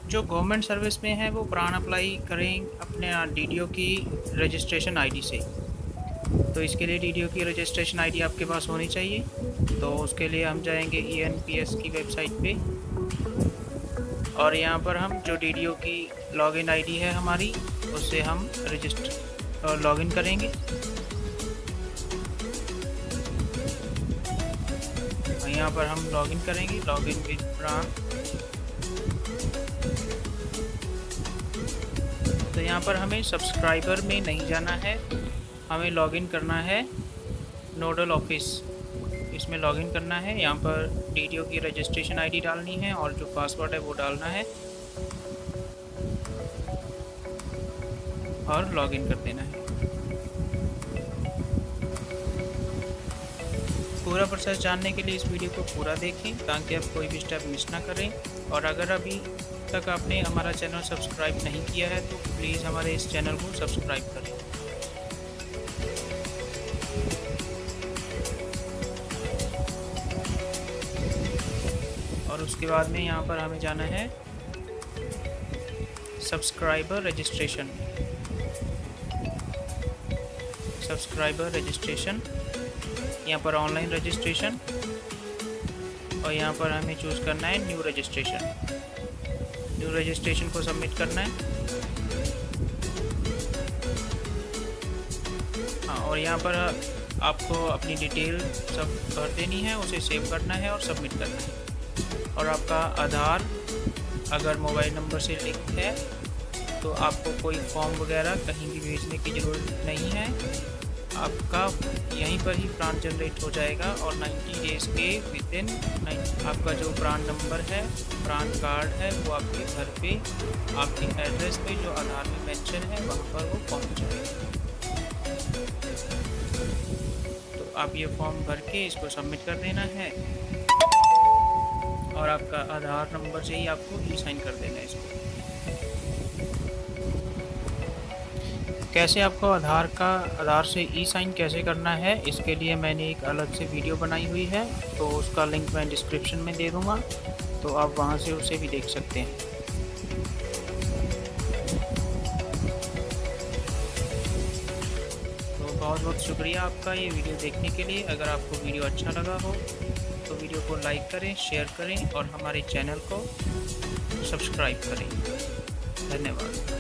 जो government service में है वो प्राण अप्लाई करें अपने डीडीओ की रजिस्ट्रेशन आईडी से। तो इसके लिए डीडीओ की रजिस्ट्रेशन आईडी आपके पास होनी चाहिए। तो उसके लिए हम जाएंगे ईएनपीएस की वेबसाइट पे और यहाँ पर हम जो डीडीओ की लॉगिन आईडी है हमारी उससे हम रजिस्टर लॉगिन करेंगे। यहाँ पर हम लॉगिन करेंगे, लॉगिन विद प्राण। तो यहाँ पर हमें सब्सक्राइबर में नहीं जाना है, हमें लॉगिन करना है नोडल ऑफिस, इसमें लॉगिन करना है। यहाँ पर डीडीओ की रजिस्ट्रेशन आईडी डालनी है और जो पासवर्ड है वो डालना है और लॉगिन कर देना है। पूरा प्रोसेस जानने के लिए इस वीडियो को पूरा देखें ताकि आप कोई भी स्टेप मिस ना करें। और अगर अभी तक आपने हमारा चैनल सब्सक्राइब नहीं किया है तो प्लीज़ हमारे इस चैनल को सब्सक्राइब करें। और उसके बाद में यहाँ पर हमें जाना है सब्सक्राइबर रजिस्ट्रेशन। सब्सक्राइबर रजिस्ट्रेशन, यहाँ पर ऑनलाइन रजिस्ट्रेशन और यहाँ पर हमें चूज़ करना है न्यू रजिस्ट्रेशन। न्यू रजिस्ट्रेशन को सबमिट करना है। हाँ, और यहाँ पर आपको अपनी डिटेल सब भर देनी है, उसे सेव करना है और सबमिट करना है। और आपका आधार अगर मोबाइल नंबर से लिंक है तो आपको कोई फॉर्म वगैरह कहीं भी भेजने की ज़रूरत नहीं है, आपका यहीं पर ही प्राण जनरेट हो जाएगा। और 90 डेज़ के विदिन आपका जो प्राण नंबर है, प्राण कार्ड है, वो आपके घर पे आपके एड्रेस पे जो आधार में मेंशन है वहाँ पर वो पहुँच जाएगा। तो आप ये फॉर्म भर के इसको सबमिट कर देना है और आपका आधार नंबर से ही आपको ई साइन कर देना है इसको। कैसे आपको आधार से ई साइन कैसे करना है इसके लिए मैंने एक अलग से वीडियो बनाई हुई है, तो उसका लिंक मैं डिस्क्रिप्शन में दे दूँगा, तो आप वहाँ से उसे भी देख सकते हैं। तो बहुत बहुत शुक्रिया आपका ये वीडियो देखने के लिए। अगर आपको वीडियो अच्छा लगा हो तो वीडियो को लाइक करें, शेयर करें और हमारे चैनल को सब्सक्राइब करें। धन्यवाद।